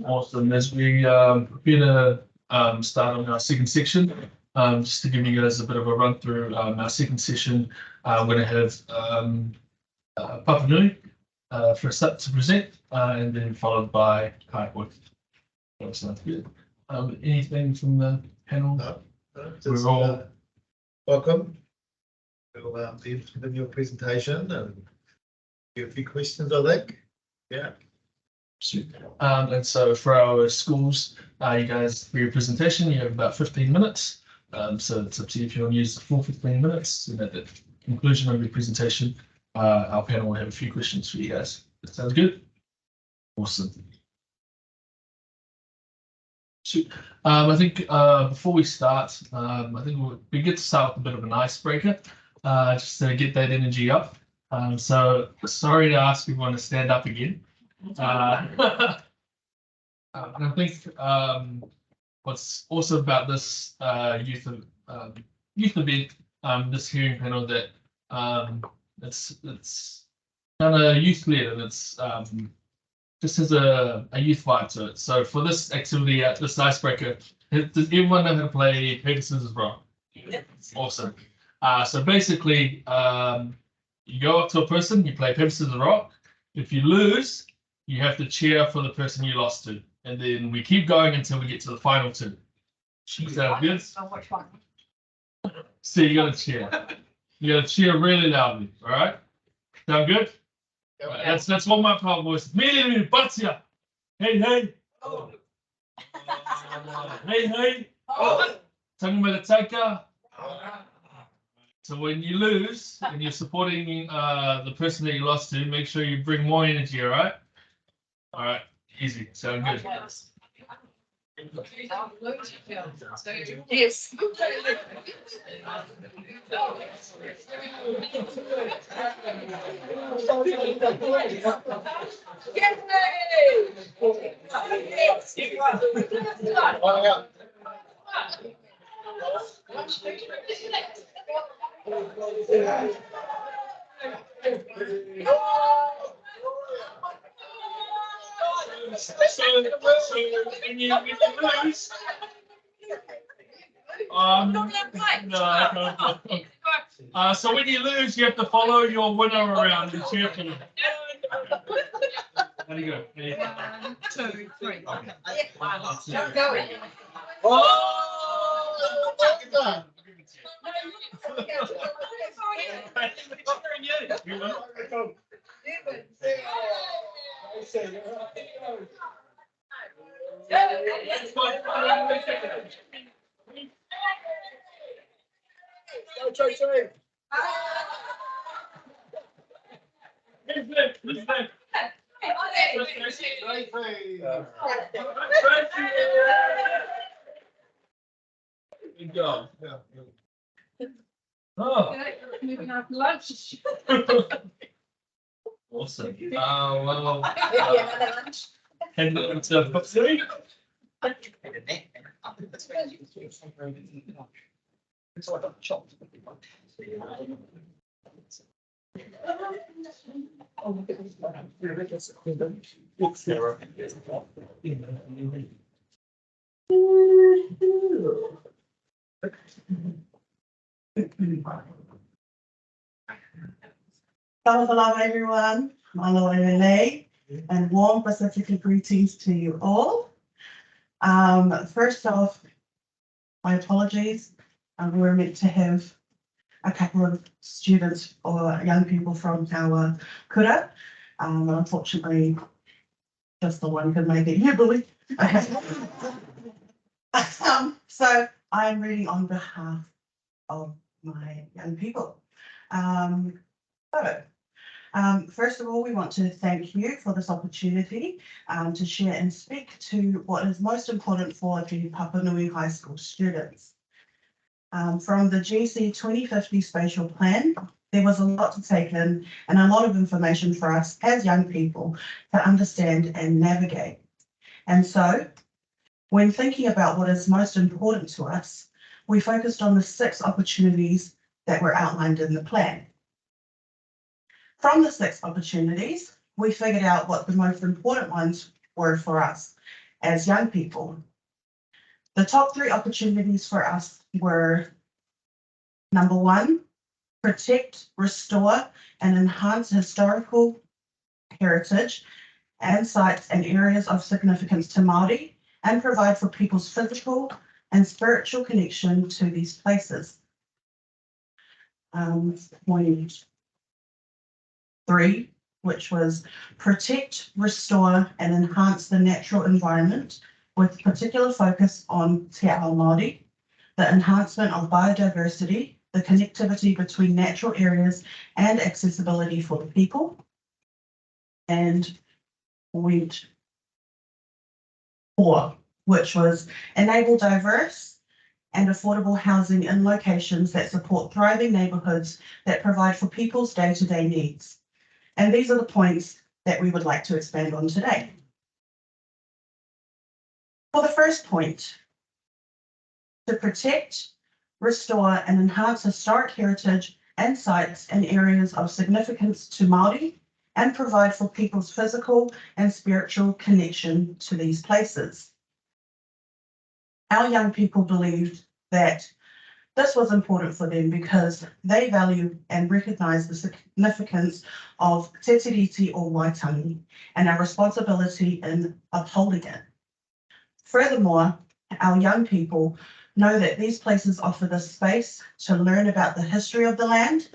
Awesome. As we prepare to start on our second section, just to give you guys a bit of a run through our second session, we're going to have Papa Nui first up to present, and then followed by Kai with. Sounds good. Anything from the panel? No, We're all welcome. We'll be interested in your presentation and a few questions, I think. Yeah. And so for our schools, you guys, for your presentation, you have about 15 minutes. So it's up to you if you want to use the full 15 minutes. And at the conclusion of your presentation, our panel will have a few questions for you guys. That sounds good? Awesome. I think before we start, I think we'll be good to start with a bit of an icebreaker, just to get that energy up. So sorry to ask everyone to stand up again. And I think what's also about this youth event, this hearing panel, that it's kind of youth led, and it's just has a youth vibe to it. So for this activity, this icebreaker, does everyone know how to play paper, scissors, rock? Yes. Awesome. So basically, you go up to a person, you play paper, scissors, rock. If you lose, you have to cheer for the person you lost to, and then we keep going until we get to the final two. Is that good? So you gotta cheer. You gotta cheer really loudly. All right. Sound good? Yep. Right, let's warm up our voices. Me, Batsia. Hey, hey. Oh. Hey, hey. Oh. Tangamataka. So when you lose and you're supporting the person that you lost to, make sure you bring more energy. All right. All right, easy. Sound good. Yes. So when you lose, so when you lose, you have to follow your winner around and cheer for them. How do you go? 1, 2, 3. Okay. Good go. Oh. Moving on to lunch. Awesome. Well, head into book 3. Hello everyone, Malo Lee, and warm Pacific greetings to you all. First off, my apologies. We were meant to have a couple of students or young people from our kura. Unfortunately, just the one could make it. Yeah, Billy. So I'm reading on behalf of my young people. First of all, we want to thank you for this opportunity to share and speak to what is most important for the Papanui High School students. From the GC 2050 Spatial Plan, there was a lot to take in and a lot of information for us as young people to understand and navigate. And so, when thinking about what is most important to us, we focused on the 6 opportunities that were outlined in the plan. From the 6 opportunities, we figured out what the most important ones were for us as young people. The top 3 opportunities for us were, number 1, protect, restore, and enhance historical heritage and sites and areas of significance to Māori, and provide for people's physical and spiritual connection to these places. Point 3, which was protect, restore, and enhance the natural environment with particular focus on te ao Māori, the enhancement of biodiversity, the connectivity between natural areas and accessibility for the people. And point 4, which was enable diverse and affordable housing in locations that support thriving neighbourhoods that provide for people's day-to-day needs. And these are the points that we would like to expand on today. For the first point, to protect, restore, and enhance historic heritage and sites and areas of significance to Māori, and provide for people's physical and spiritual connection to these places. Our young people believed that this was important for them because they value and recognise the significance of te tiriti or waitangi and our responsibility in upholding it. Furthermore, our young people know that these places offer the space to learn about the history of the land,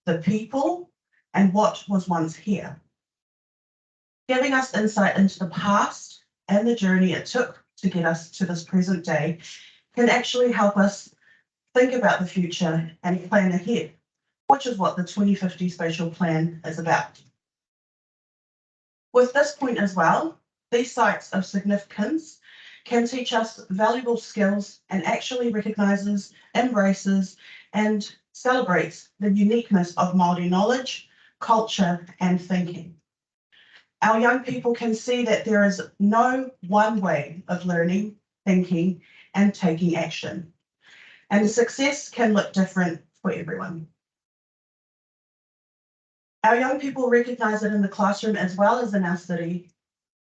the people, and what was once here, giving us insight into the past and the journey it took to get us to this present day can actually help us think about the future and plan ahead, which is what the 2050 Spatial Plan is about. With this point as well, these sites of significance can teach us valuable skills and actually recognises, embraces, and celebrates the uniqueness of Māori knowledge, culture, and thinking. Our young people can see that there is no one way of learning, thinking, and taking action. And success can look different for everyone. Our young people recognise it in the classroom as well as in our city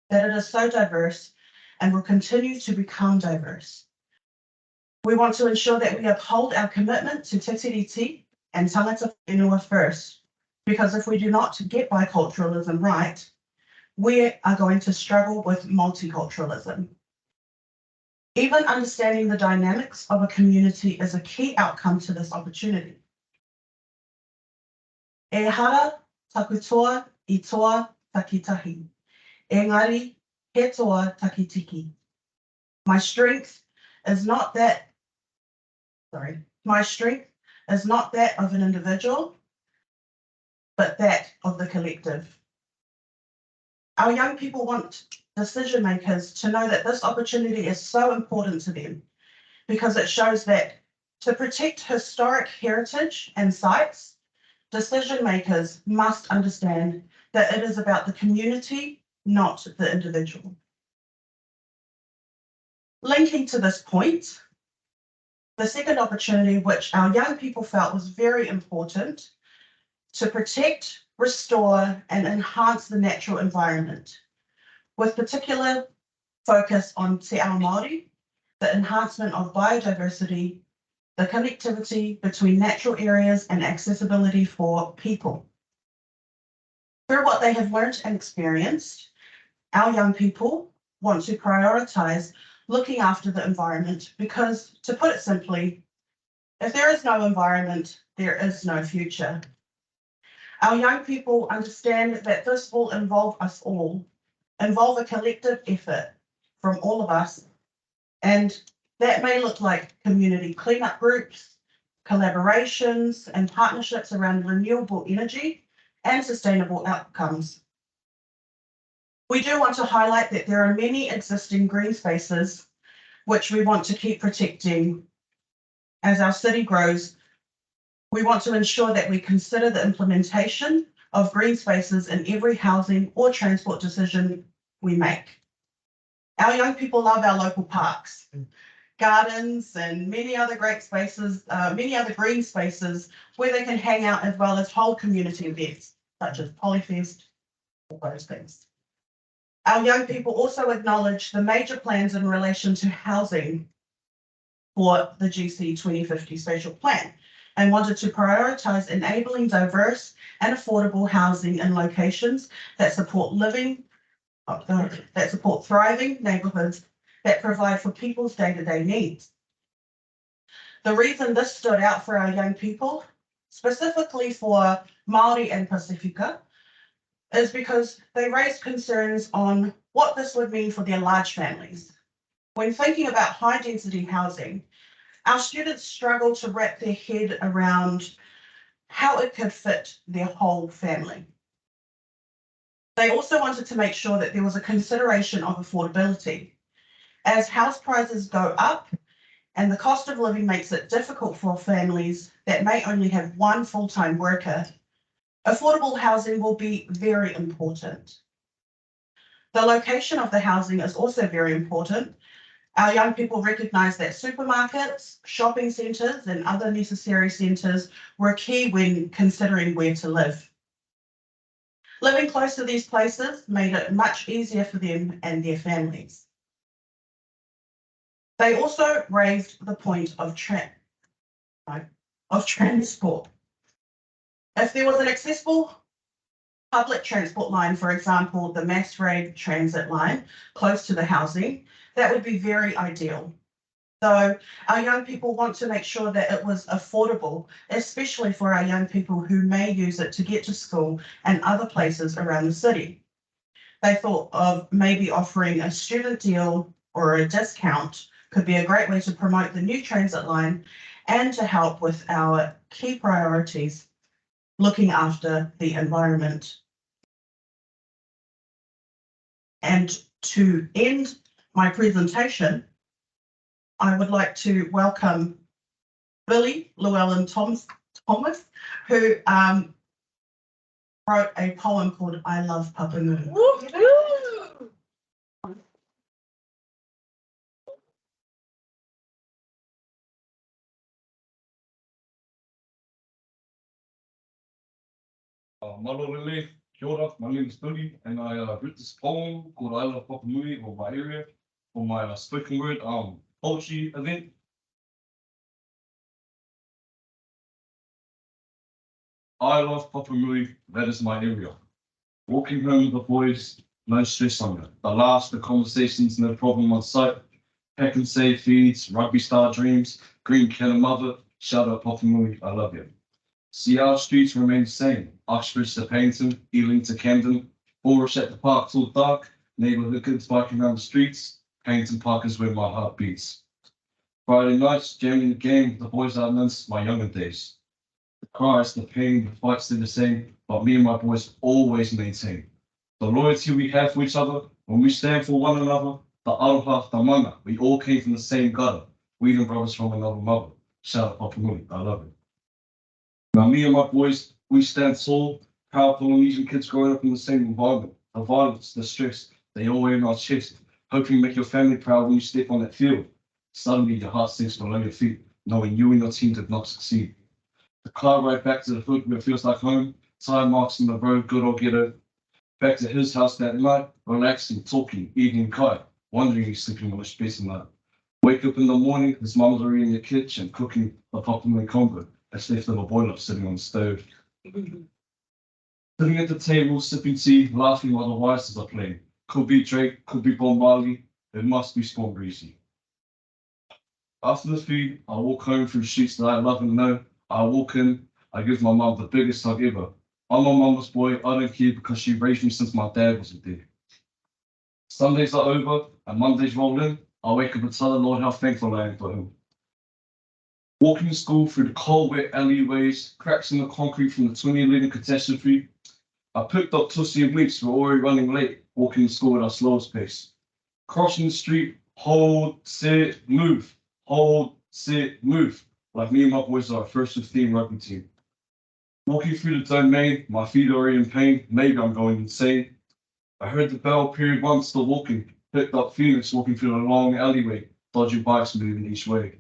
that it is so diverse and will continue to become diverse. We want to ensure that we uphold our commitment to te tiriti and tangata whenua first, because if we do not get biculturalism right, we are going to struggle with multiculturalism. Even understanding the dynamics of a community is a key outcome to this opportunity. E hara takutoa I toa takitahi. Engari he toa takitiki. My strength is not that of an individual, but that of the collective. Our young people want decision makers to know that this opportunity is so important to them because it shows that to protect historic heritage and sites, decision makers must understand that it is about the community, not the individual. Linking to this point, the second opportunity which our young people felt was very important, to protect, restore, and enhance the natural environment, with particular focus on te ao Māori, the enhancement of biodiversity, the connectivity between natural areas and accessibility for people. Through what they have learned and experienced, our young people want to prioritise looking after the environment because, to put it simply, if there is no environment, there is no future. Our young people understand that this will involve us all, involve a collective effort from all of us, and that may look like community cleanup groups, collaborations, and partnerships around renewable energy and sustainable outcomes. We do want to highlight that there are many existing green spaces which we want to keep protecting. As our city grows, we want to ensure that we consider the implementation of green spaces in every housing or transport decision we make. Our young people love our local parks, gardens, and many other great spaces, many other green spaces where they can hang out as well as hold community events such as Polyfest, all those things. Our young people also acknowledge the major plans in relation to housing for the GC 2050 Spatial Plan and wanted to prioritise enabling diverse and affordable housing in locations that support thriving neighbourhoods that provide for people's day-to-day needs. The reason this stood out for our young people, specifically for Māori and Pasifika, is because they raised concerns on what this would mean for their large families. When thinking about high-density housing, our students struggle to wrap their head around how it could fit their whole family. They also wanted to make sure that there was a consideration of affordability. As house prices go up and the cost of living makes it difficult for families that may only have one full-time worker, affordable housing will be very important. The location of the housing is also very important. Our young people recognise that supermarkets, shopping centres and other necessary centres were key when considering where to live. Living close to these places made it much easier for them and their families. They also raised the point of transport. If there was an accessible public transport line, for example, the mass rail transit line close to the housing, that would be very ideal. So our young people want to make sure that it was affordable, especially for our young people who may use it to get to school and other places around the city. They thought of maybe offering a student deal or a discount could be a great way to promote the new transit line and to help with our key priorities, looking after the environment. And to end my presentation, I would like to welcome Billy Llewellyn Thomas, who wrote a poem called I Love Papa Moon. Malorele, kia ora, my name is Billy, and I wrote this poem called I Love Papa Moon of my area for my spoken word poetry event. I love Papa Moon, that is my area. Walking home with the boys, no stress on it. The laughs, the conversations, no problem on sight. Pack and save feeds, rugby star dreams, green can mother, shout out Papa Moon, I love you. See our streets remain the same. Uxbridge to Paignton, Ealing to Camden, Forest at the park till dark, neighbourhood kids biking around the streets, Paignton Park is where my heart beats. Friday nights, jamming the game with the boys I miss my younger days. The cries, the pain, the fights stay the same, but me and my boys always maintain. The loyalty we have for each other, when we stand for one another, the aroha, the mana, we all came from the same gutter. We the brothers from another mother. Shout out Papa Moon, I love it. Now me and my boys, we stand tall, proud Polynesian kids growing up in the same environment. The violence, the stress, they all wear in our chest. Hoping you make your family proud when you step on that field. Suddenly your heart sinks below your feet, knowing you and your team did not succeed. The car ride back to the hood where it feels like home, tire marks in the road, good old ghetto. Back to his house that night, relaxing, talking, eating kite, wondering he's sleeping on a space night. Wake up in the morning, his mum's already in the kitchen, cooking a Papa Moon combo. That's left of a boiler sitting on the stove. Sitting at the table, sipping tea, laughing while the voices are playing. Could be Drake, could be Bob Marley, it must be Spawn Breezy. After the feed, I walk home through streets that I love and know. I walk in, I give my mum the biggest hug ever. I'm my mama's boy, I don't care because she raised me since my dad wasn't there. Sundays are over and Mondays roll in. I wake up and tell the Lord how thankful I am for him. Walking to school through the cold, wet alleyways, cracks in the concrete from the 2011 catastrophe, I picked up Tussie and Weeks who were already running late, walking to school at our slowest pace. Crossing the street, hold, sit, move. Hold, sit, move. Like me and my boys are our first 15 rugby team. Walking through the domain, my feet are already in pain. Maybe I'm going insane. I heard the bell, period one, still walking. Picked up Phoenix walking through the long alleyway, dodging bikes moving each way.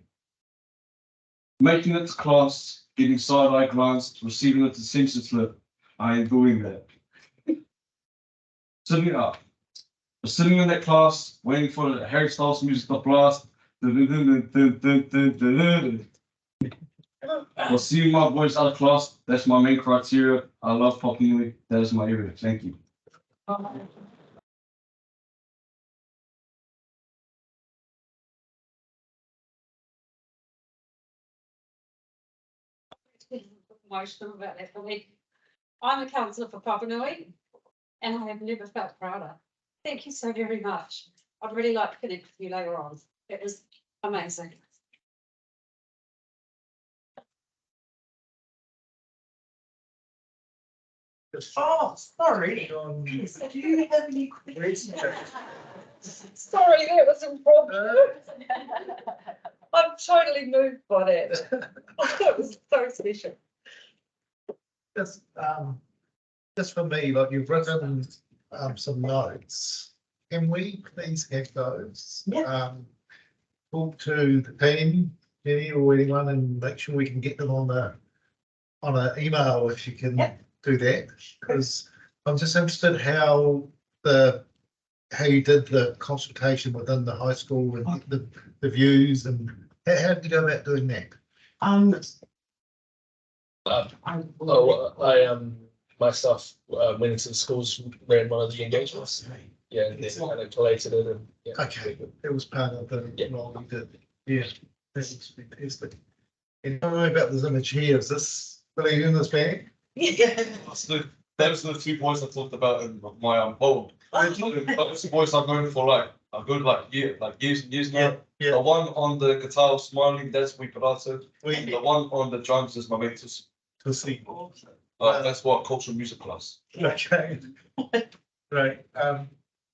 Making it to class, getting side-eye glanced, receiving a distinction slip. I ain't doing that. Sitting up. Sitting in that class, waiting for the Harry Styles music to blast. Well, seeing my boys out of class, that's my main criteria. I love Papua. That is my area. Thank you. Emotional about that for me. I'm a councillor for Papanui and I have never felt prouder. Thank you so very much. I'd really like to connect with you later on. It was amazing. Oh, sorry. Yes, do you have any questions? Sorry, that was impromptu. I'm totally moved by that. That was so special. Just for me, like you've written some notes. Can we please have those? Yeah. Talk to the team, Jenny or anyone, and make sure we can get them on an email if you can do that. Because I'm just interested how you did the consultation within the high school and the views and how did you go about doing that? I myself went into the schools, ran one of the engagements. Yeah, and then kind of collated it and yeah. Okay, it was part of the role we did. Yeah, that's fantastic. And you know about this image here, is this really in this bag? That was the two boys I talked about in my poem. Those two boys I've known for like a good years and years now. Yeah. The one on the guitar smiling, that's we Pilato. We The one on the drums is my mate to see. that's what cultural music class. Okay. Right.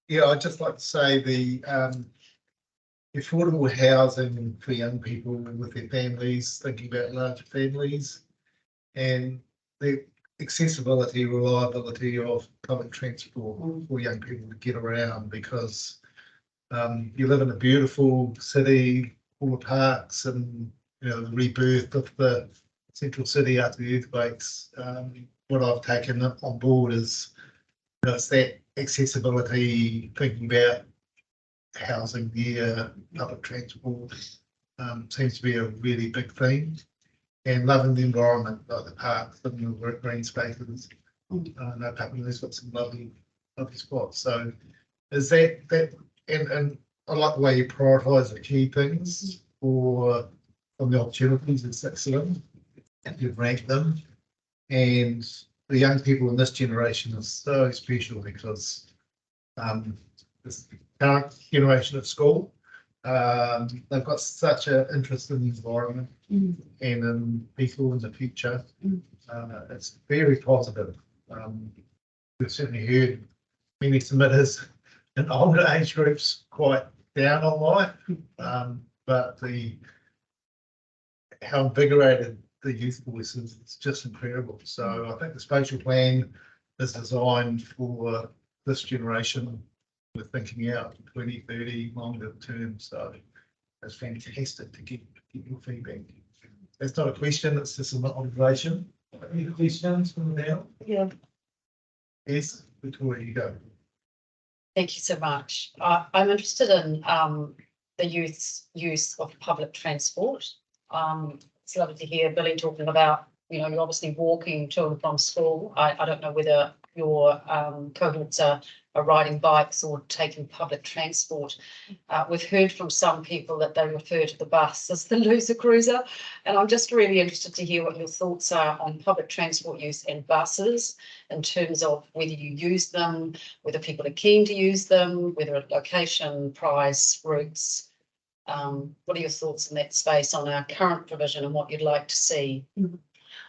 Yeah, I'd just like to say the affordable housing for young people with their families, thinking about larger families, and the accessibility, reliability of public transport for young people to get around, because you live in a beautiful city full of parks and the rebirth of the central city after the earthquakes. What I've taken on board is it's that accessibility, thinking about housing near public transport seems to be a really big theme, and loving the environment, like the parks, living the green spaces. I know Papanui's got some lovely spots. So is that and I like the way you prioritise the key things from the opportunities. It's excellent. And you've ranked them, and the young people in this generation is so special because this current generation at school, they've got such an interest in the environment and in people in the future. It's very positive. We've certainly heard many submitters in older age groups quite down on life, but how invigorated the youth voice is, it's just incredible. So I think the spatial plan is designed for this generation. We're thinking out 20, 30 longer term. So it's fantastic to get your feedback. That's not a question, it's just an observation. Any questions from now? Yeah. Yes, Victoria, you go. Thank you so much. I'm interested in the youth's use of public transport. It's lovely to hear Billy talking about, you're obviously walking to and from school. I don't know whether your cohorts are riding bikes or taking public transport. We've heard from some people that they refer to the bus as the loser cruiser, and I'm just really interested to hear what your thoughts are on public transport use and buses in terms of whether you use them, whether people are keen to use them, whether at location, price, routes. What are your thoughts in that space on our current provision and what you'd like to see?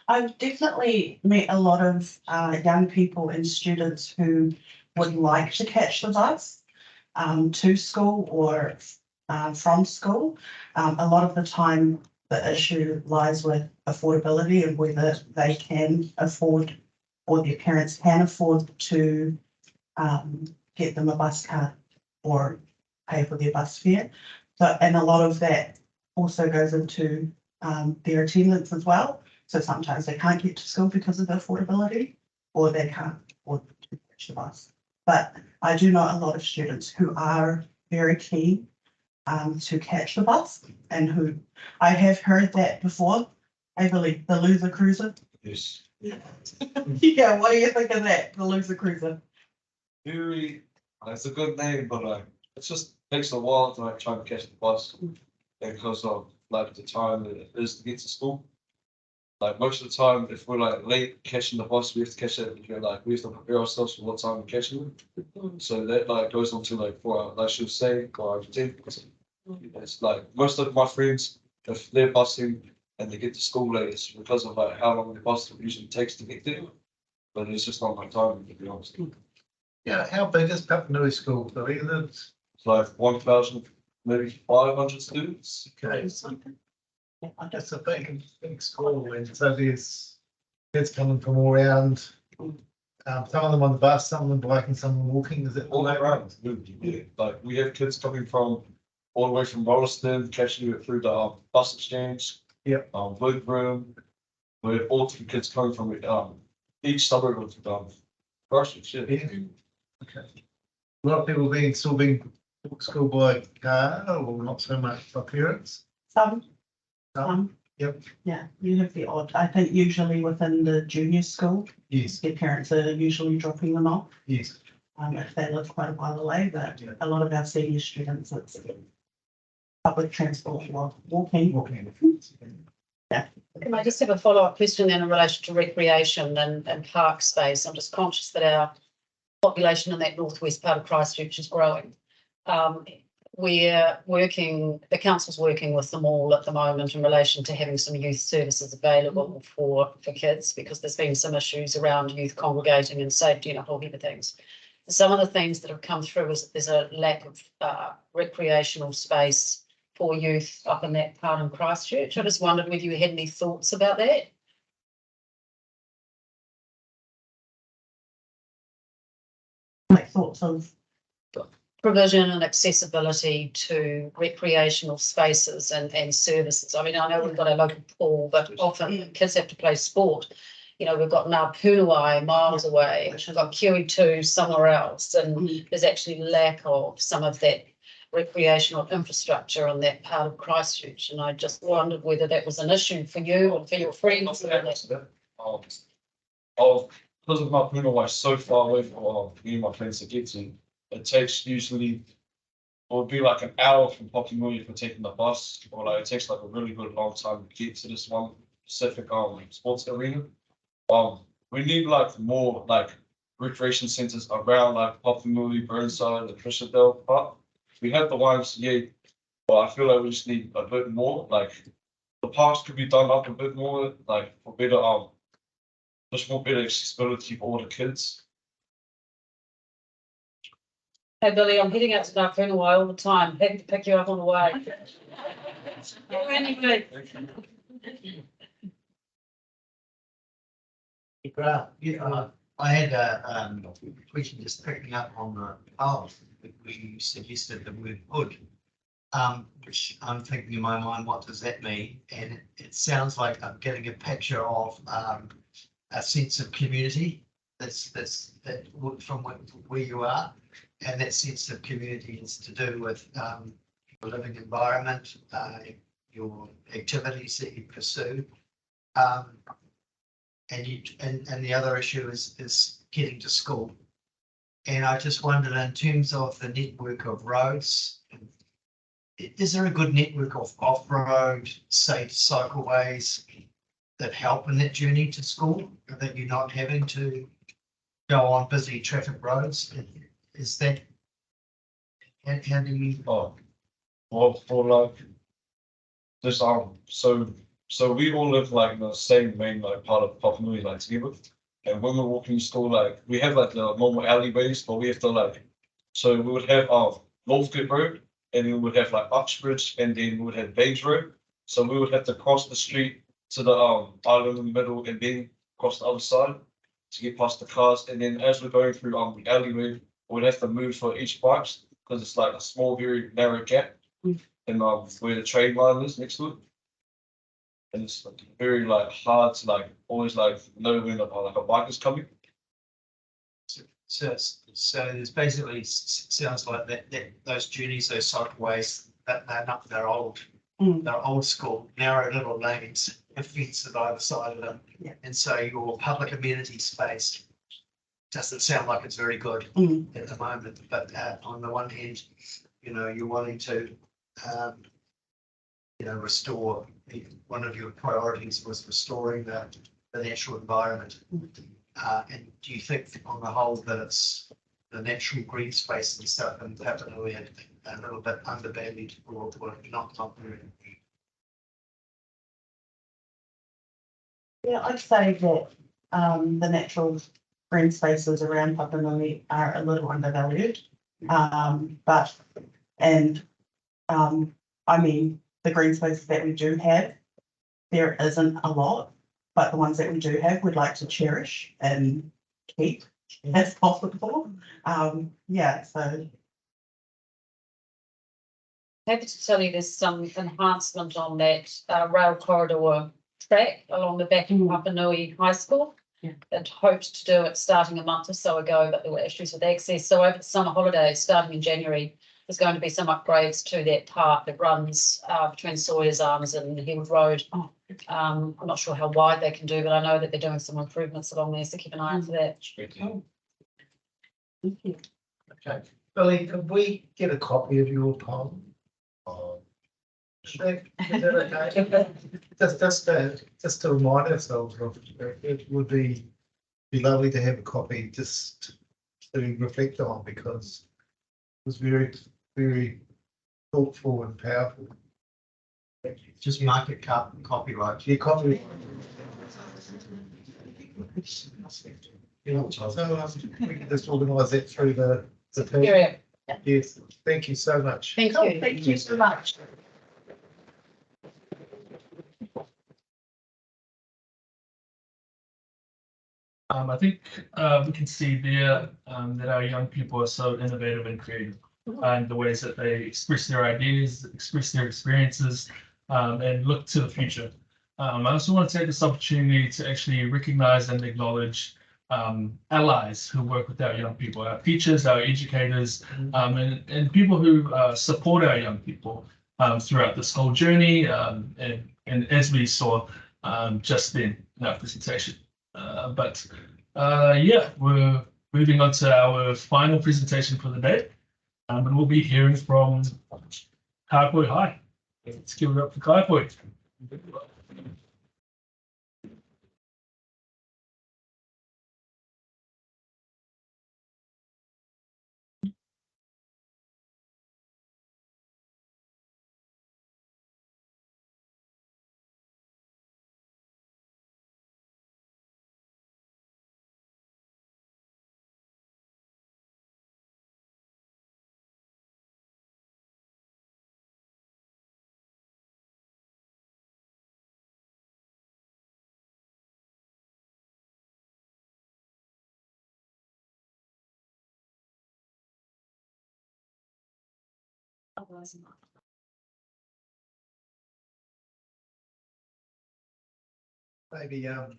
I've definitely met a lot of young people and students who would like to catch the bus to school or from school. A lot of the time, the issue lies with affordability and whether they can afford or their parents can afford to get them a bus card or pay for their bus fare. So, and a lot of that also goes into their attendance as well. So sometimes they can't get to school because of the affordability, or they can't afford to catch the bus. But I do know a lot of students who are very keen to catch the bus, and who I have heard that before. I believe the loser cruiser. Yes. Yeah, what do you think of that? The loser cruiser. Very, it's a good name, but it just takes a while to like try to catch the bus because of like the time that it is to get to school. Like most of the time, if we're like late catching the bus, we have to catch it. We have to prepare ourselves for what time we're catching it. So that like goes on to like 4 hours. Like she was saying, 4 hours. It's like most of my friends, if they're busing and they get to school late, it's because of like how long the bus usually takes to get there. But it's just not my time, to be honest. Yeah, how big is Papanui School? I mean, it's It's like 1,000, maybe 500 students. okay. That's a big school, and so there's kids coming from all around. Some of them on the bus, some of them biking, some of them walking. Is it All around. Yeah. Like we have kids coming from all the way from Rolleston, catching it through the bus exchange. Yep. Woodroom. We have all three kids coming from each suburb of Christchurch. Yeah. Yeah. Okay. A lot of people still being to school by car, or not so much by parents. Some. Yep. Yeah, you have the odd. I think usually within the junior school, Yes. their parents are usually dropping them off. Yes. If they live quite a while away, but Yeah. a lot of our senior students, it's public transport or walking. Walking. Can I just have a follow-up question then in relation to recreation and park space? I'm just conscious that our population in that northwest part of Christchurch is growing. The council's working with them all at the moment in relation to having some youth services available for kids, because there's been some issues around youth congregating and safety and a whole heap of things. Some of the things that have come through is that there's a lack of recreational space for youth up in that part of Christchurch. I just wondered whether you had any thoughts about that. Like thoughts of Provision and accessibility to recreational spaces and services. I mean, I know we've got a local pool, but often kids have to play sport. You know, we've got Whenua miles away, we've got QE2 somewhere else, and there's actually lack of some of that recreational infrastructure in that part of Christchurch. And I just wondered whether that was an issue for you or for your friends. Because of my Whenua is so far away from me and my friends to get to, it takes usually, it would be like an hour from Papanui if we're taking the bus, or like it takes like a really good long time to get to this one specific sports arena. We need like more like recreation centers around like Papanui, Burnside, and Christchurch Park. We have the YMCA, but I feel like we just need a bit more. Like the parks could be done up a bit more, like for better just more better accessibility for all the kids. Hey Billy, I'm heading out to Whenua all the time. Happy to pick you up on the way. Anyway. I had a question just picking up on the polls that we suggested the word "would," which I'm thinking in my mind, what does that mean? And it sounds like I'm getting a picture of a sense of community. That from where you are, and that sense of community is to do with your living environment, your activities that you pursue. And the other issue is getting to school. And I just wondered, in terms of the network of roads, is there a good network of off-road, safe cycleways that help in that journey to school, that you're not having to go on busy traffic roads? Is that, and how do you? For like this so So we all live like in the same main like part of Papanui like together. And when we're walking to school, like we have like the normal alleyways, but we have to like, so we would have Northgate Road, and then we would have like Uxbridge, and then we would have Baines Road. So we would have to cross the street to the island in the middle, and then cross the other side to get past the cars. And then as we're going through the alleyway, we'd have to move for each bikes because it's like a small, very narrow gap, and where the train line is next to it. And it's like very like hard to like always like know when like a bike is coming. So there's basically sounds like that those journeys, those cycleways, that they're old. They're old school, narrow little lanes, and fences either side of them. Yeah. And so your public amenity space doesn't sound like it's very good at the moment. But on the one hand, you know, you're wanting to, you know, restore. One of your priorities was restoring the natural environment. And do you think on the whole that it's the natural green space and stuff in Papanui a little bit undervalued or not really? Yeah, I'd say that the natural green spaces around Papanui are a little undervalued. I mean, the green spaces that we do have, there isn't a lot, but the ones that we do have, we'd like to cherish and keep as possible. Yeah, so. Happy to tell you there's some enhancement on that rail corridor track along the back of Papanui High School. Yeah. That hoped to do it starting a month or so ago, but there were issues with access. So over the summer holidays, starting in January, there's going to be some upgrades to that part that runs between Sawyer's Arms and Hill Road. I'm not sure how wide they can do, but I know that they're doing some improvements along there, so keep an eye out for that. Thank you. Okay, Billy, could we get a copy of your poem? Is that okay? Just to remind ourselves of it would be lovely to have a copy just to reflect on because it was very, very thoughtful and powerful. Just market copyright. Yeah, copy. So we can just organise that through the team. Period. Yes, thank you so much. Thank you. Thank you so much. I think we can see there that our young people are so innovative and creative and the ways that they express their ideas, express their experiences, and look to the future. I also want to take this opportunity to actually recognize and acknowledge allies who work with our young people, our teachers, our educators, and people who support our young people throughout this whole journey. And as we saw just then in our presentation. Yeah, we're moving on to our final presentation for the day. And we'll be hearing from Kaipoi High. Let's give it up for Kaipoi. Maybe a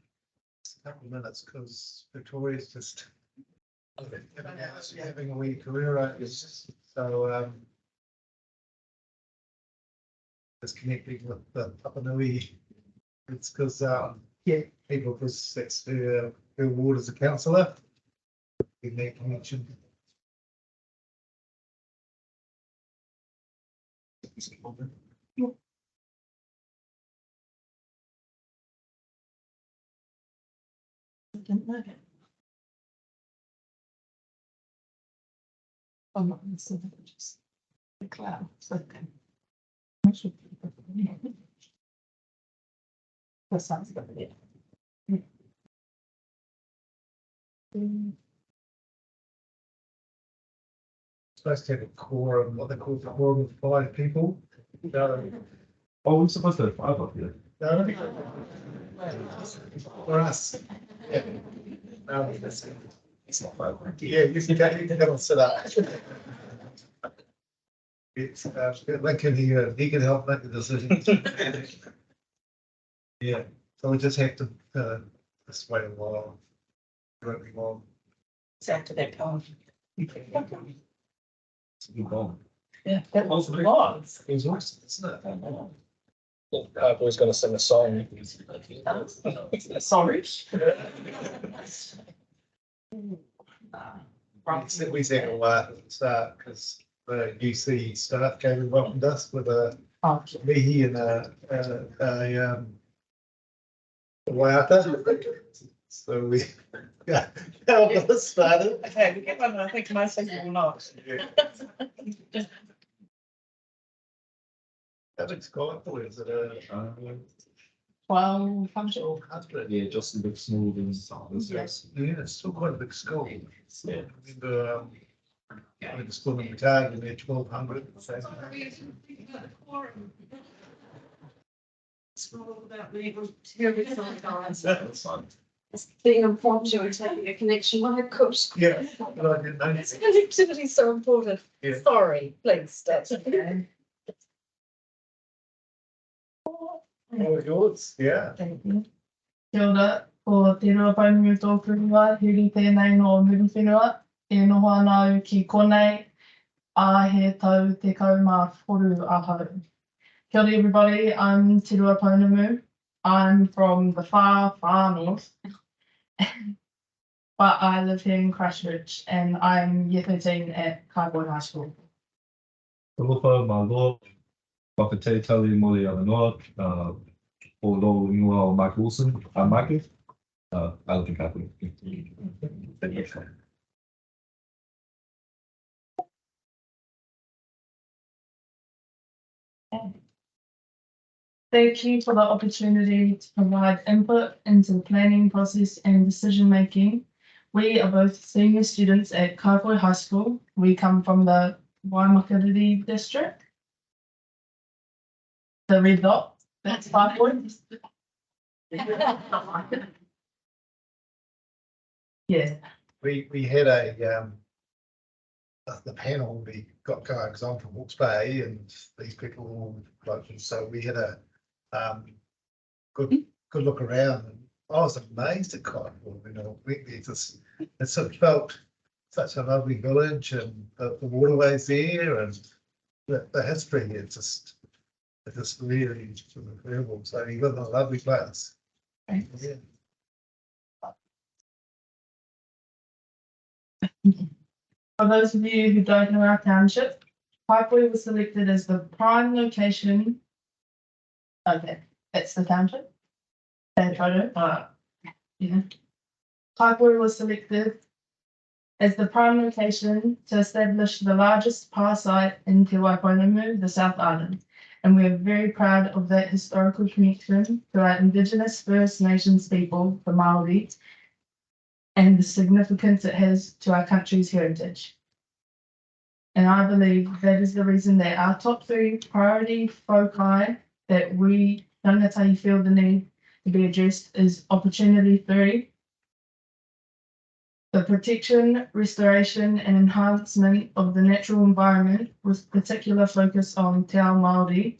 couple of minutes because Victoria's just having a wee career. So disconnecting with the Papanui. It's because people, because that's her ward as a councillor. In that connection. Didn't know that. I'm not going to see just the cloud. Okay. That sounds good. Supposed to have a quorum, what they call a quorum of 5 people. No, Oh, we're supposed to have 5 up here. no, for us. Yeah. No, It's not 5. yeah, you can come and sit up. It's, Lincoln here, he can help make the decision. Yeah, so we just have to, just wait a while. Won't be long. It's after that poem. It's a good bomb. Yeah, that was lots. It was awesome, isn't it? Boy's gonna sing a song. Sorry. We said a lot at the start because the UC staff came and welcomed us with a mihi and a waiata. So we, yeah, got us started. Okay, we get one, I think most people will not. That looks quite cool, is it a? Well, functional. Yeah, just a bit smooth and stuff. Yes. Yeah, it's still quite a big school. Yeah. I remember, I went to school in Otago, and they're 1,200. So It's not all about me, it was terribly sometimes. That's fine. Being impromptu and taking a connection when I could. yeah, but I didn't know. Connectivity is so important. Yeah. Sorry, please. That's Okay. Oh, yours, yeah. Thank you. Kia ora, ko te rua paungu tōku rua, huri tēnei no muri whenua, e noho anau ki konei, a he tau te kaumā whoru ahau. Kia ora everybody, I'm Te Rua Pounamu. I'm from the far north, but I live here in Christchurch and I'm year 13 at Canterbury High School. Talofa, malo, whakatei tali mori ala noa, o lo ingoa o Mike Wilson, Michael, I live in Canterbury. Thank you for the opportunity to provide input into the planning process and decision making. We are both senior students at Canterbury High School. We come from the Waimakariri district. The red dot, that's 5 points. Yeah, We had a, the panel, we got guys on from Hawke's Bay and these people were all local, so we had a, good look around. And I was amazed at Cottonwood, you know, it just, it sort of felt such a lovely village and the waterways there and the history, it's just really sort of incredible. So you live in a lovely place. Thanks. Yeah. For those of you who don't know our township, Kaipoi was selected as the prime location. Okay, that's the township. Bad photo, yeah. Kaipoi was selected as the prime location to establish the largest power site in Te Waiponamu, the South Island. And we are very proud of that historical connection to our Indigenous First Nations people, the Māori, and the significance it has to our country's heritage. And I believe that is the reason that our top 3 priority foci that we rangatahi feel the need to be addressed is opportunity 3, the protection, restoration and enhancement of the natural environment with particular focus on Te Ao Māori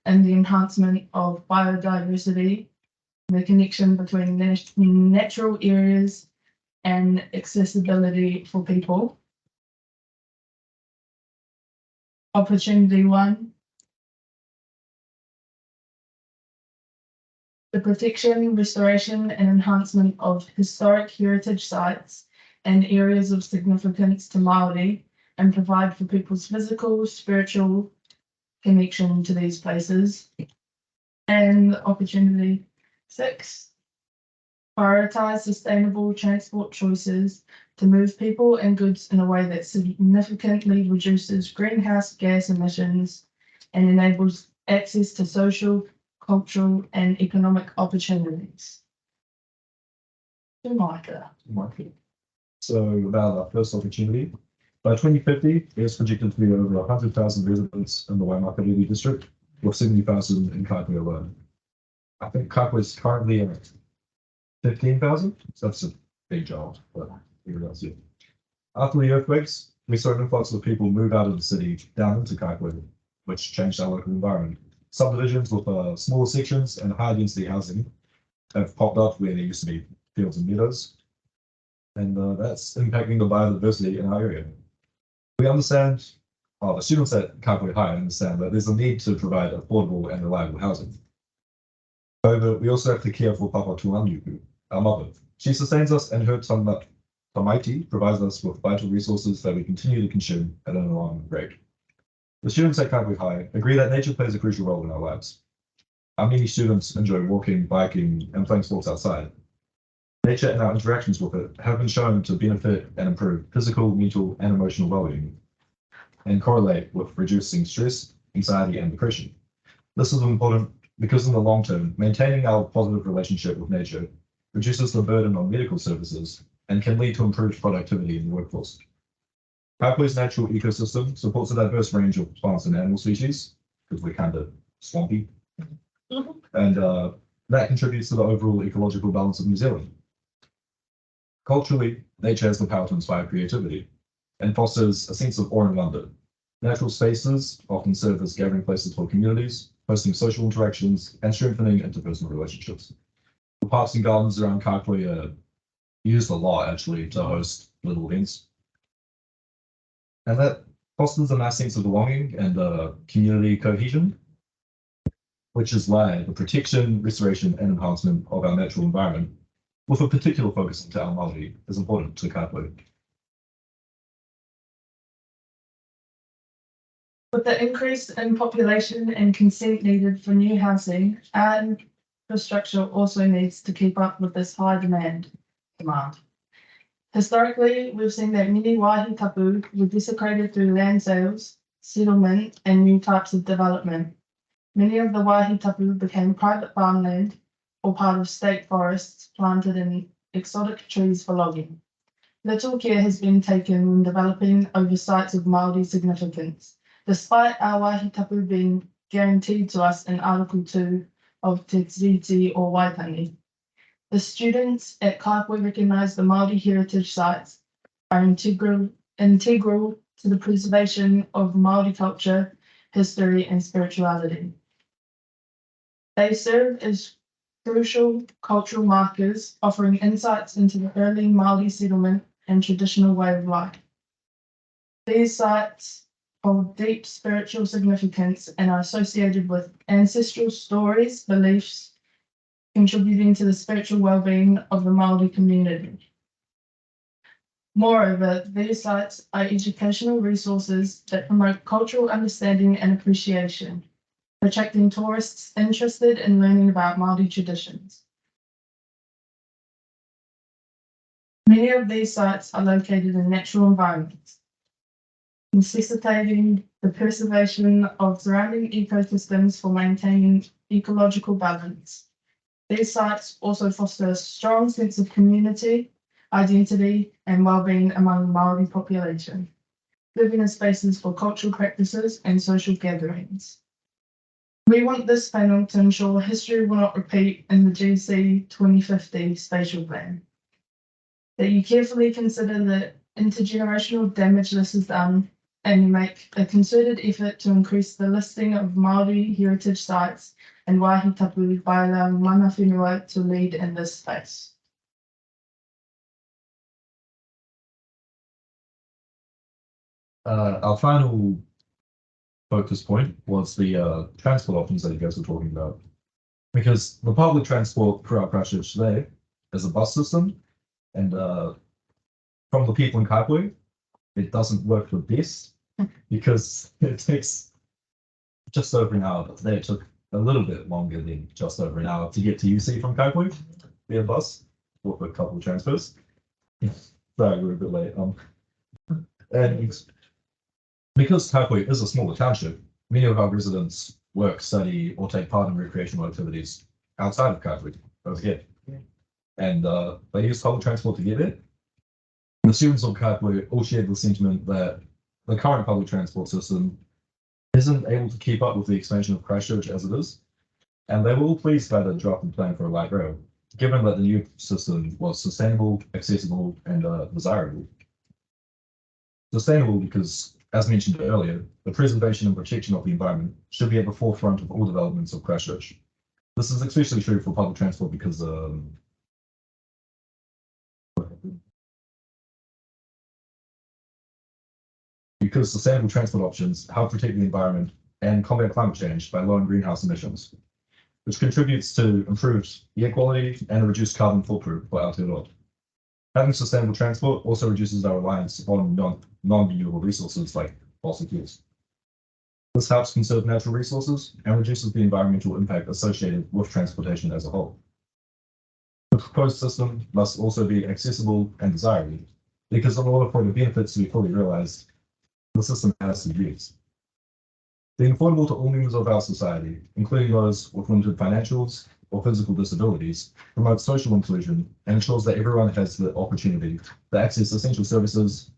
and the enhancement of biodiversity, the connection between natural areas and accessibility for people. Opportunity 1. The protection, restoration and enhancement of historic heritage sites and areas of significance to Māori and provide for people's physical, spiritual connection to these places. And opportunity 6. Prioritize sustainable transport choices to move people and goods in a way that significantly reduces greenhouse gas emissions and enables access to social, cultural, and economic opportunities. Micah. market. So about our first opportunity, by 2050, it's projected to be over 100,000 residents in the Waimakariri district, with 70,000 in Kaipui alone. I think Kaipui is currently at 15,000, so that's a big job, but that's it. After the earthquakes, we saw an influx of people move out of the city down into Kaipui, which changed our local environment. Subdivisions with smaller sections and high density housing have popped up where there used to be fields and meadows, and that's impacting the biodiversity in our area. We understand, the students at Kaipui High understand that there's a need to provide affordable and reliable housing. However, we also have to care for Papa Tuanyuku, our mother. She sustains us, and her tamaiti provides us with vital resources that we continue to consume at an alarming rate. The students at Canterbury High agree that nature plays a crucial role in our lives. Our many students enjoy walking, biking, and playing sports outside. Nature and our interactions with it have been shown to benefit and improve physical, mental, and emotional well-being, and correlate with reducing stress, anxiety, and depression. This is important because in the long term, maintaining our positive relationship with nature reduces the burden on medical services and can lead to improved productivity in the workforce. Kaupui's natural ecosystem supports a diverse range of plants and animal species, because we're kind of swampy, and that contributes to the overall ecological balance of New Zealand. Culturally, nature has the power to inspire creativity and fosters a sense of awe and wonder. Natural spaces often serve as gathering places for communities, hosting social interactions and strengthening interpersonal relationships. The parks and gardens around Kaipui are used a lot actually to host little events. And that fosters a nice sense of belonging and community cohesion, which is why the protection, restoration, and enhancement of our natural environment, with a particular focus on Te Ao Māori, is important to Kaipui. With the increase in population and consent needed for new housing, our infrastructure also needs to keep up with this high demand. Historically, we've seen that many waihi tapu were desecrated through land sales, settlement, and new types of development. Many of the waihi tapu became private farmland or part of state forests planted in exotic trees for logging. Little care has been taken when developing over sites of Māori significance, despite our waihi tapu being guaranteed to us in Article 2 of Te Tiriti or Waitangi. The students at Kaipui recognise the Māori heritage sites are integral to the preservation of Māori culture, history, and spirituality. They serve as crucial cultural markers, offering insights into the early Māori settlement and traditional way of life. These sites hold deep spiritual significance and are associated with ancestral stories, beliefs, contributing to the spiritual well-being of the Māori community. Moreover, these sites are educational resources that promote cultural understanding and appreciation, attracting tourists interested in learning about Māori traditions. Many of these sites are located in natural environments, necessitating the preservation of surrounding ecosystems for maintaining ecological balance. These sites also foster a strong sense of community, identity, and well-being among the Māori population, living in spaces for cultural practices and social gatherings. We want this panel to ensure history will not repeat in the GC 2050 Spatial Plan. That you carefully consider the intergenerational damage this has done and you make a concerted effort to increase the listing of Māori heritage sites and waihi tapu by allowing mana whenua to lead in this space. Our final focus point was the transport options that you guys were talking about. Because the public transport throughout Christchurch today is a bus system, and from the people in Kaipui, it doesn't work the best because it takes just over an hour. But today it took a little bit longer than just over an hour to get to UC from Kaipui via bus with a couple of transfers. Sorry, we're a bit late. And because Kaipui is a smaller township, many of our residents work, study, or take part in recreational activities outside of Canterbury over here. And they use public transport to get there. The students of Canterbury all shared the sentiment that the current public transport system isn't able to keep up with the expansion of Christchurch as it is. And they were all pleased by the draft and plan for a light rail, given that the new system was sustainable, accessible, and desirable. Sustainable because, as mentioned earlier, the preservation and protection of the environment should be at the forefront of all developments of Christchurch. This is especially true for public transport because sustainable transport options help protect the environment and combat climate change by lowering greenhouse emissions, which contributes to improved air quality and a reduced carbon footprint for Aotearoa. Having sustainable transport also reduces our reliance on non-renewable resources like fossil fuels. This helps conserve natural resources and reduces the environmental impact associated with transportation as a whole. The proposed system must also be accessible and desirable, because in order for the benefits to be fully realized, the system has to be used. Being affordable to all members of our society, including those with limited financials or physical disabilities, promotes social inclusion and ensures that everyone has the opportunity to access essential services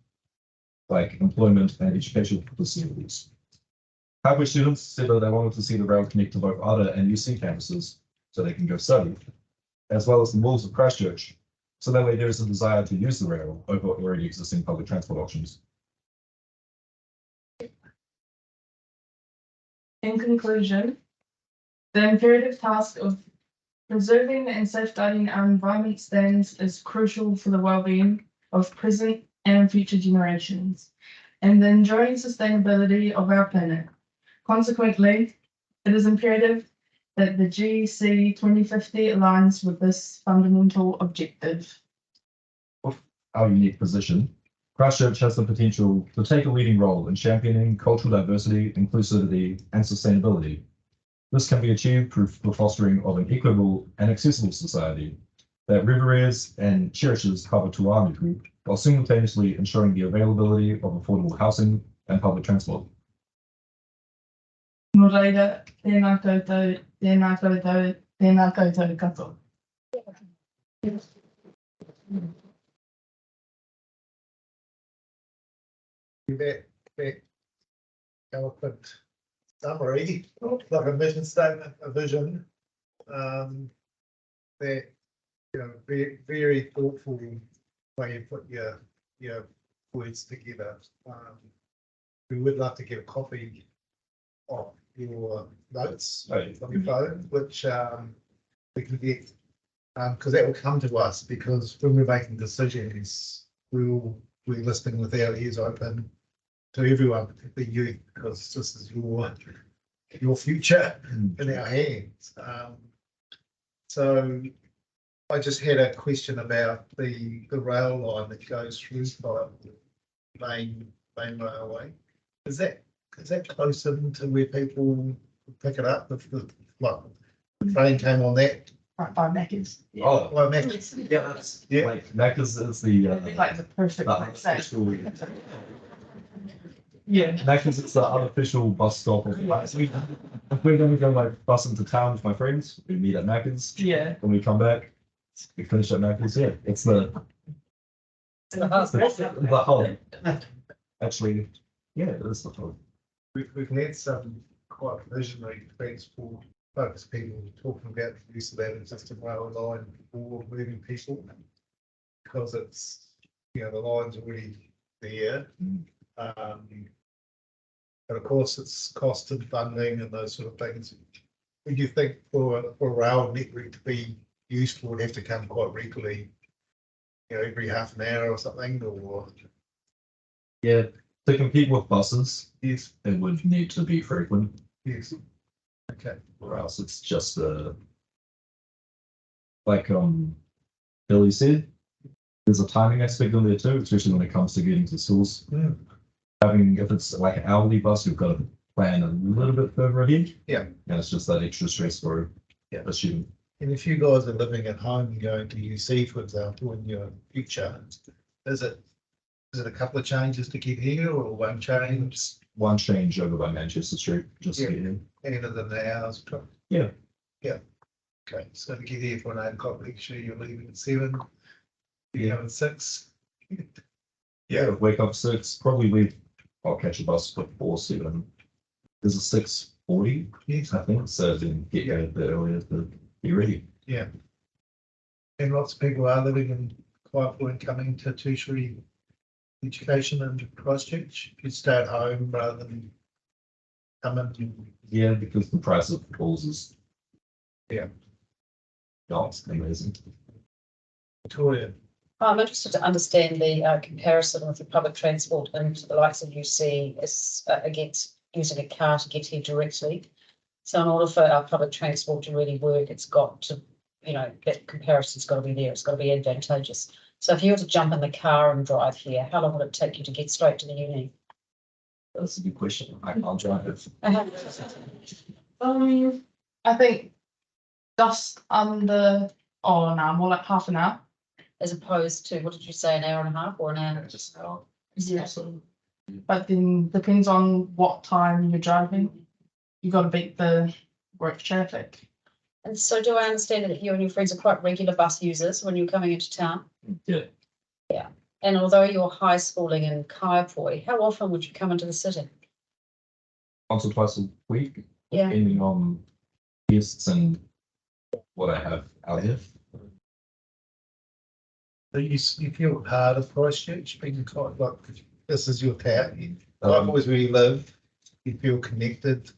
like employment and educational facilities. Canterbury students said that they wanted to see the rail connect to both ARTA and UC campuses so they can go study, as well as the walls of Christchurch, so that way there is a desire to use the rail over already existing public transport options. In conclusion, the imperative task of preserving and safeguarding our environment stands as crucial for the well-being of present and future generations, and the enduring sustainability of our planet. Consequently, it is imperative that the GC 2050 aligns with this fundamental objective. With our unique position, Christchurch has the potential to take a leading role in championing cultural diversity, inclusivity, and sustainability. This can be achieved through the fostering of an equitable and accessible society that reveres and cherishes Kawatuami, while simultaneously ensuring the availability of affordable housing and public transport. Nō reira, tēnā koutou, tēnā koutou, tēnā koutou katoa. That eloquent summary, like a mission statement, a vision, that, you know, very, very thoughtful way you put your words together. We would love to get a copy of your notes on your phone, which we can get, because that will come to us, because when we're making decisions, we're listening with our ears open to everyone, particularly youth, because this is your future in our hands. So I just had a question about the rail line that goes through by main railway. Is that close in to where people pick it up if the train came on that? Right by Macca's. Yeah. Oh, By Macca's? yeah. Like Macca's is the It'd be like the perfect place. Yeah. Macca's is the unofficial bus stop. If we're going to go like bus into town with my friends, we meet at Macca's. Yeah. When we come back, we finish at Macca's. Yeah, it's the hub. Actually, yeah, it is the hub. We've had some quite visionary transport focused people talking about the use of that existing rail line for moving people, because it's, you know, the line's already there. But of course, it's cost and funding and those sort of things. Would you think for a rail network to be useful, would have to come quite regularly, you know, every half an hour or something, or? Yeah, to compete with buses, Yes, it would need to be frequent, yes. Okay. or else it's just like Billy said, there's a timing aspect on there too, especially when it comes to getting to schools. Having, if it's like an hourly bus, you've got to plan a little bit further ahead. Yeah. And it's just that extra stress for a student. And if you guys are living at home and going to UC, for example, in your future, is it a couple of changes to get here or one change? one change over by Manchester Street, just Yeah. to get in. End of the hours. Yeah. Yeah. Okay, so to get here for 9 o'clock, make sure you're leaving at 7. You have at 6. Yeah, wake up 6, probably leave, I'll catch a bus before 7. There's a 6:40, Yes. I think, so then get there a bit earlier to be ready. Yeah. And lots of people are living in Waipo and coming to tertiary education in Christchurch. You stay at home rather than come in. Yeah, because the price of balls is. Yeah. Not amazing. Victoria. I'm interested to understand the comparison with the public transport and the likes of UC as against using a car to get here directly. So in order for our public transport to really work, it's got to, you know, that comparison's got to be there. It's got to be advantageous. So if you were to jump in the car and drive here, how long would it take you to get straight to the uni? That's a good question. I'll drive it. I think just under, oh no, more like half an hour. As opposed to, what did you say, an hour and a half or an hour? Just now. Yeah. But then depends on what time you're driving. You got to beat the work traffic. And so do I understand that you and your friends are quite regular bus users when you're coming into town? Yeah. Yeah. And although you're high schooling in Kaipoi, how often would you come into the city? Once or twice a week, Yeah. depending on guests and what I have out here. So you feel part of Christchurch, being kind of like this is your town. I've Um, always where you live. You feel connected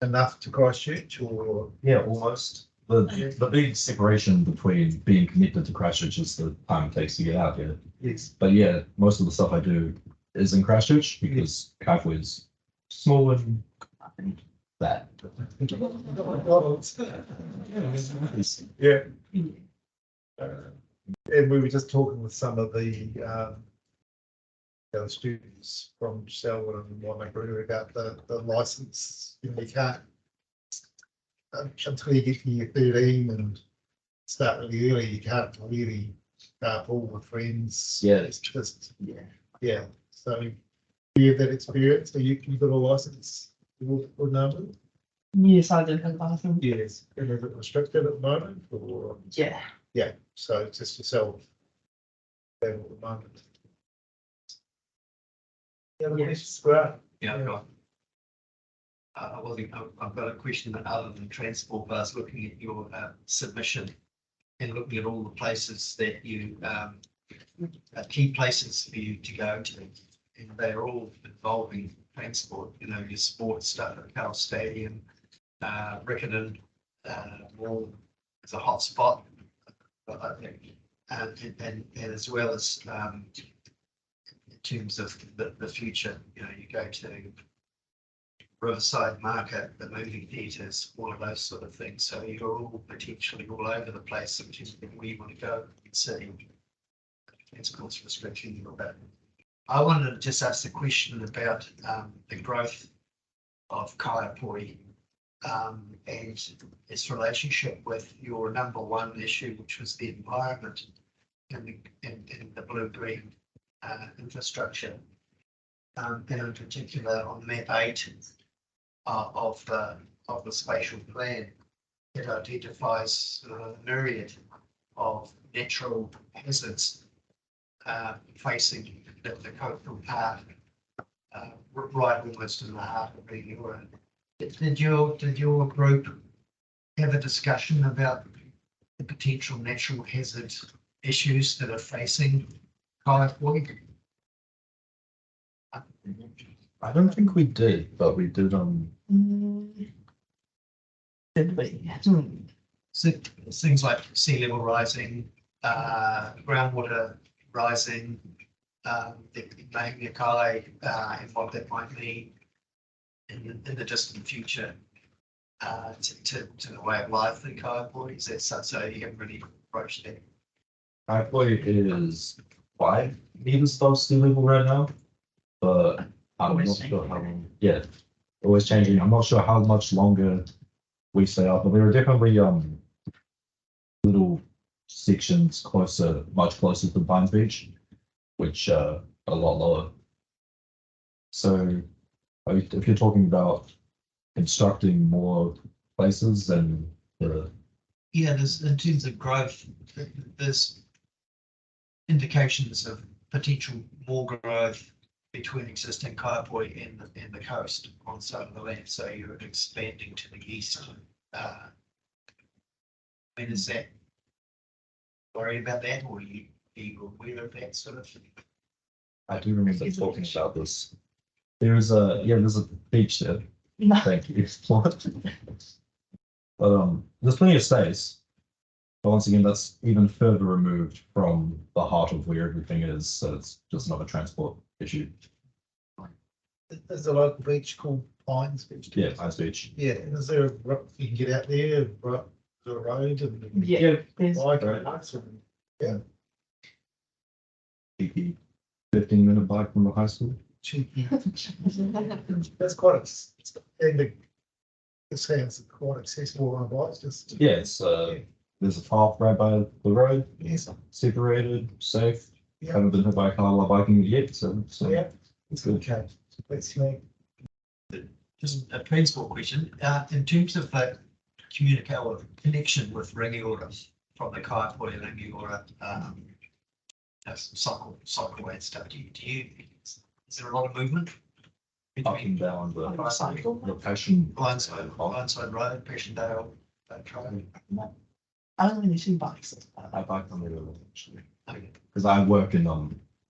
enough to Christchurch, or Yeah, almost. The big separation between being connected to Christchurch is the time it takes to get out here. yes, But yeah, most of the stuff I do is in Christchurch because Kaifui is small and that. yeah. And we were just talking with some of the students from Selwyn and Waimakariri about the license. You know, you can't until you get to year 13 and start really early. You can't really carpool with friends. Yeah. It's just yeah. So you have that experience. So you got a license or number? Yes, I did have license. Yes. And is it restricted at the moment, or? Yeah. Yeah, so it's just yourself. At the moment. Yeah, Yes. great. Yeah, I've got. I've got a question that other than transport, but I was looking at your submission and looking at all the places that you, key places for you to go to. And they're all involving transport, you know, your sports stuff at Carl Stadium, Riccarton, Mall is a hot spot. I think, and as well as in terms of the future, you know, you go to Riverside Market, the movie theatres, all of those sort of things. So you're all potentially all over the place in terms of where you want to go and see. Transport's restriction or that. I wanted to just ask the question about the growth of Kaipoi and its relationship with your number one issue, which was the environment and the blue-green infrastructure. And in particular on map 8 of the spatial plan, it identifies a myriad of natural hazards facing the coastal part, right almost in the heart of whenua. Did your group have a discussion about the potential natural hazard issues that are facing Kaipoi? I don't think we did, but we did Did we? So things like sea level rising, groundwater rising, the Waimakariri, and what that might mean in the distant future to the way of life in Kaipoi. Is that so you haven't really approached that? Kaifui is 5 meters above sea level right now, but I'm Always not sure changing. how long. Yeah, always changing. I'm not sure how much longer we stay up, but there are definitely little sections closer, much closer to Pines Beach, which are a lot lower. So If you're talking about constructing more places, then the Yeah, there's, in terms of growth, there's indications of potential more growth between existing kaipoi and the coast on some of the land, so you're expanding to the east. When is that? Worried about that, or are you aware of that sort of thing? I do remember talking about this. There's a beach there. No. Thank you. But there's plenty of space. But once again, that's even further removed from the heart of where everything is, so it's just not a transport issue. There's a local beach called Pines Beach. Yeah, Ice Beach. Yeah, and is there, you can get out there, right, the road and. Yeah, there's Bike Right. and bikes and Cheeky 15-minute bike from the high school. cheeky. That's quite, and it sounds quite accessible on bikes, just. Yeah, it's there's a path right by the road, Yes, separated, safe. Yeah. Haven't been hit by a car while biking yet, so yeah, it's good. okay, let's make. Just a transport question, in terms of the communicate or connection with Rangiora from the kaipoi Rangiora, cycleway and stuff, do you, is there a lot of movement? Up and Between down the Motorcycle? location. Lineside Road, Passchendaele, that trail? I don't really see bikes. I bike on the road actually, Okay. because I work in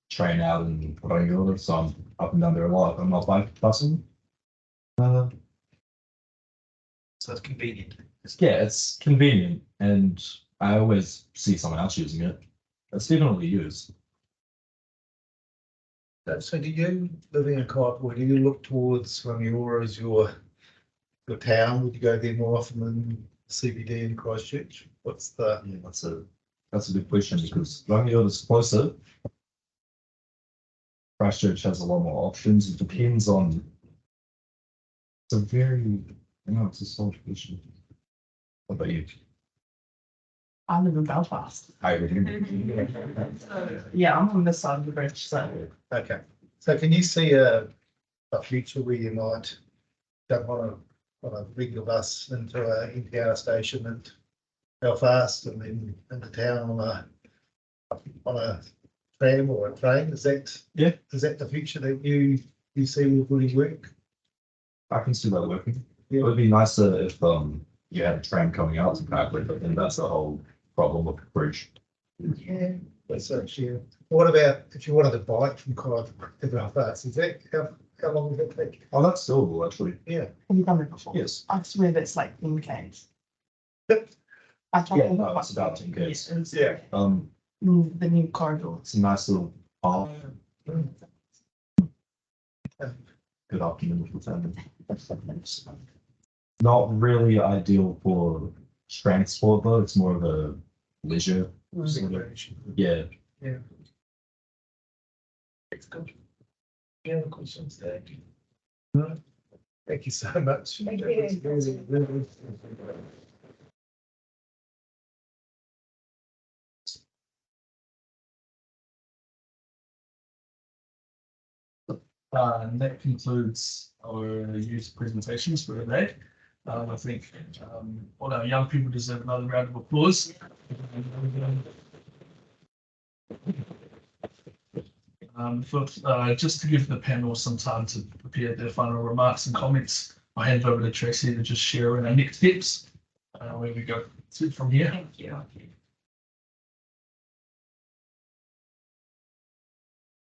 train out in Rangiora, so I'm up and down there a lot. I'm not bike busing. So it's convenient. Yeah, it's convenient, and I always see someone else using it. It's definitely used. So do you, living in Kaipoi, do you look towards Rangiora as your town? Would you go there more often than CBD in Christchurch? What's the? Yeah, that's a good question because Rangiora is closer. Christchurch has a lot more options. It depends on. It's a very, it's a solid question. What about you? I live in Belfast. I really. Yeah, I'm on this side of the bridge, so. Okay, so can you see a future where you might jump on a regular bus into a NPR station at Belfast and then into town on a tram or a train? Is that? Yeah. Is that the future that you see will really work? I can see that working. Yeah. It would be nicer if you had a tram coming out to Parkway, but then that's the whole problem with the bridge. Yeah. That's actually. What about if you wanted to bike from Cardiff to Belfast? Is that how long would that take? Oh, that's doable actually. Yeah. Have you done it before? Yes. I swear that's like in K's. Yep. I tried Yeah, to no, look it's about 10 Ks. It's Yeah. the new corridor. It's a nice little path. Good afternoon, Lieutenant. Not really ideal for transport though. It's more of a leisure. Yeah. Yeah. It's good. Any other questions, Dave? No. Thank you so much. Thank you. That was really. And that concludes our youth presentations for today. I think all our young people deserve another round of applause. Just to give the panel some time to prepare their final remarks and comments, I'll hand over to Tracy to just share in our next steps, where we go from here. Thank you.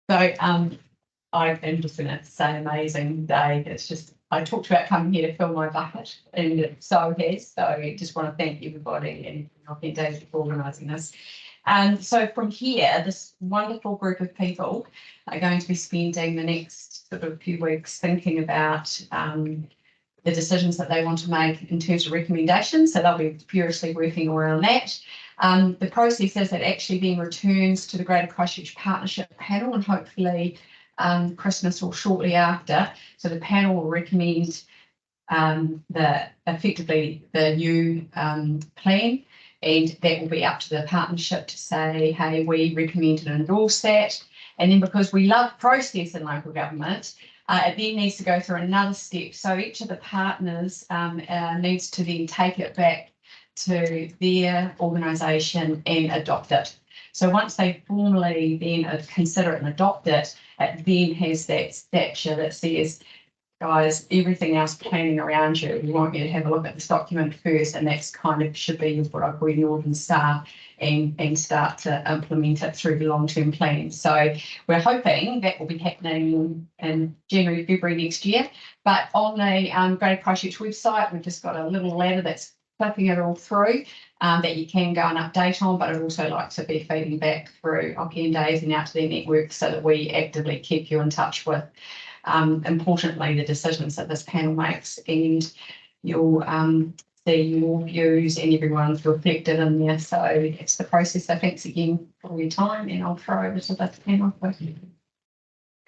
So, I'm just going to say amazing day. It's just, I talked about coming here to fill my bucket and it so has. So I just want to thank everybody and thank David for organising this. And so from here, this wonderful group of people are going to be spending the next sort of few weeks thinking about the decisions that they want to make in terms of recommendations. So they'll be furiously working around that. The process is that actually then returns to the Greater Christchurch Partnership panel and hopefully Christmas or shortly after. So the panel will recommend effectively the new plan, and that will be up to the partnership to say, hey, we recommend and endorse that. And then because we love process in local government, it then needs to go through another step. So each of the partners needs to then take it back to their organisation and adopt it. So once they formally then consider it and adopt it, it then has that stature that says, guys, everything else planning around you, we want you to have a look at this document first, and that's kind of should be what I call your Northern Star, and start to implement it through the long-term plan. So we're hoping that will be happening in January, February next year. But on the Greater Christchurch website, we've just got a little ladder that's flipping it all through that you can go and update on, but I'd also like to be feeding back through Okian Days and out to their network so that we actively keep you in touch with, importantly, the decisions that this panel makes, and you'll see your views and everyone's reflected in there. So it's the process. So thanks again for your time, and I'll throw over to the panel.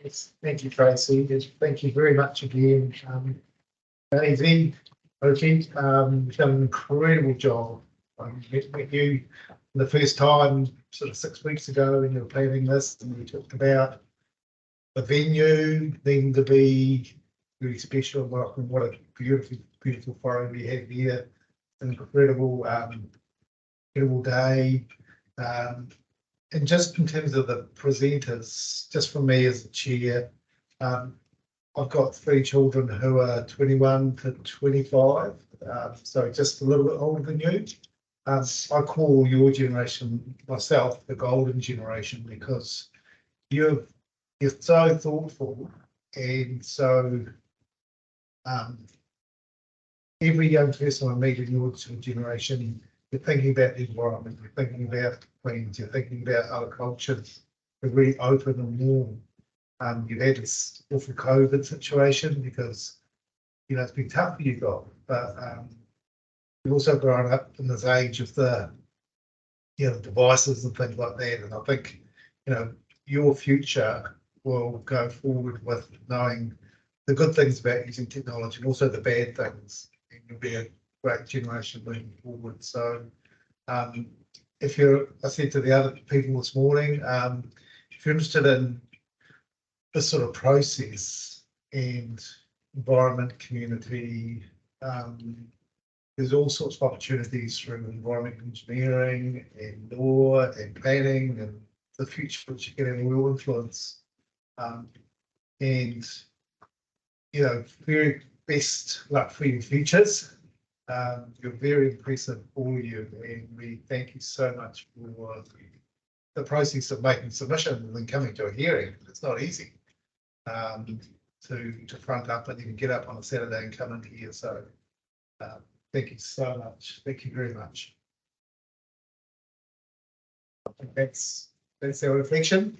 Yes, thank you, Tracy. Yes, thank you very much again. Yvonne, you've done an incredible job. I met you the first time sort of 6 weeks ago when you were planning this, and we talked about the venue needing to be really special. What a beautiful forum we have here. Incredible, incredible day. And just in terms of the presenters, just for me as a chair, I've got 3 children who are 21 to 25, so just a little bit older than you. I call your generation, myself, the golden generation, because you're so thoughtful, and so every young person I meet in your generation, you're thinking about the environment, you're thinking about friends, you're thinking about other cultures. You're really open and warm. You've had this awful COVID situation because, you know, it's been tough for you guys, but you've also grown up in this age of the, you know, devices and things like that. And I think, you know, your future will go forward with knowing the good things about using technology and also the bad things. And you'll be a great generation moving forward. So if you're, I said to the other people this morning, if you're interested in this sort of process and environment, community, there's all sorts of opportunities through environmental engineering and law and planning and the future which you get any real influence. And, you know, very best luck for your futures. You're very impressive, all of you, and we thank you so much for the process of making submissions and then coming to a hearing. It's not easy to front up and even get up on a Saturday and come in here. So thank you so much. Thank you very much. I think that's our reflection.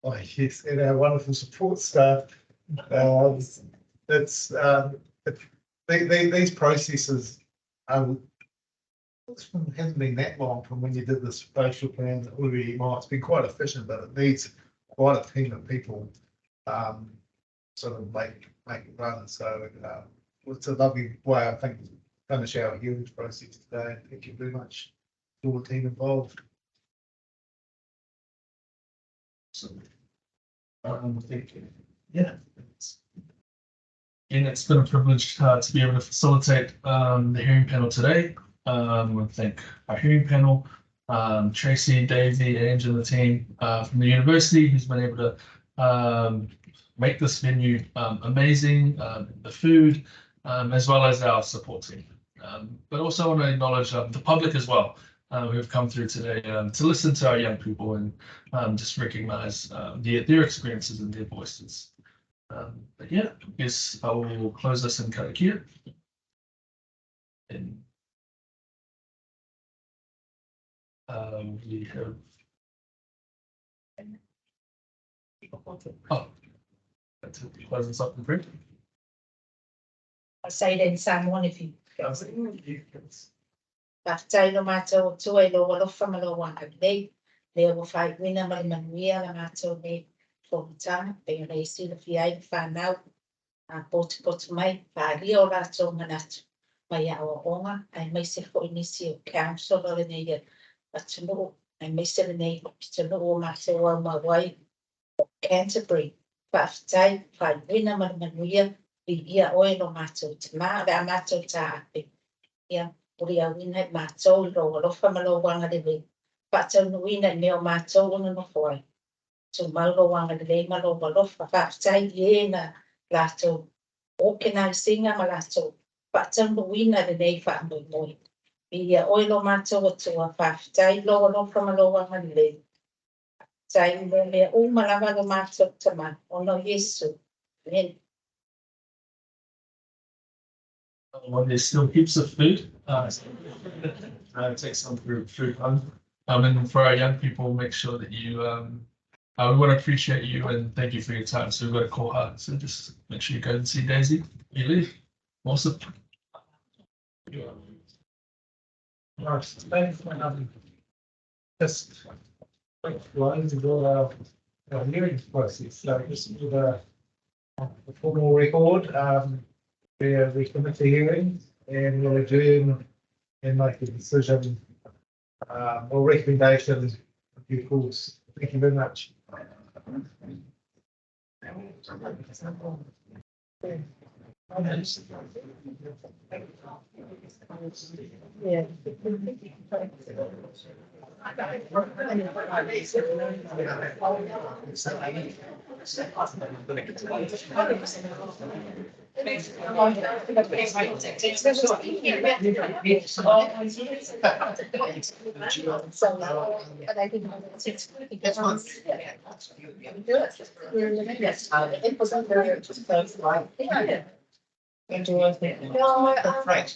Oh yes, and our wonderful support staff. These processes this one hasn't been that long from when you did the spatial plan. It's been quite efficient, but it needs quite a team of people sort of make it run. So it's a lovely way, I think, to finish our hearings process today. Thank you very much to all the team involved. So, thank you. Yeah. And it's been a privilege to be able to facilitate the hearing panel today. I want to thank our hearing panel, Tracy, Daisy, Ange, and the team from the university who's been able to make this venue amazing, the food, as well as our support team. But also I want to acknowledge the public as well, who have come through today to listen to our young people and just recognise their experiences and their voices. But yeah, I guess I will close this in karakia. And we have. Oh, that's it. Closing something for I say then Samoan if you but I no matter to a low of from a low one a day, they will fight winner by Manuel and matter me for the time. They see the FIA fan out. But my value that on that my hour onga and my second initial council or in a but no And me se nei to no matter well my way Canterbury. Whawhtai, whai wina manuia, ia oe no matter te maa, rea matter ta api. Ia, uri a wina matter lo alofa malo wanga de le. Whatau no wina meo matter una no foi. So malo wanga de le malo alofa, whawhtai ie na lato. Organising ma lato. Whatau no wina de le wha moi moi. Ia oe lo matter o tua whawhtai lo alofa malo wanga de le. Sai mo me malava lo macho tama ono Yesu. Amen. When there's still heaps of food, take some food home. And for our young people, make sure that you, we want to appreciate you and thank you for your time. So we've got a call her. So just make sure you go and see Daisy. You leave. Awesome. Right, thanks for having. Just lines to go our hearing process. So this is the formal record. We commit to hearings and we'll adjourn and make a decision or recommendation in due course. Thank you very much. Yeah. Right.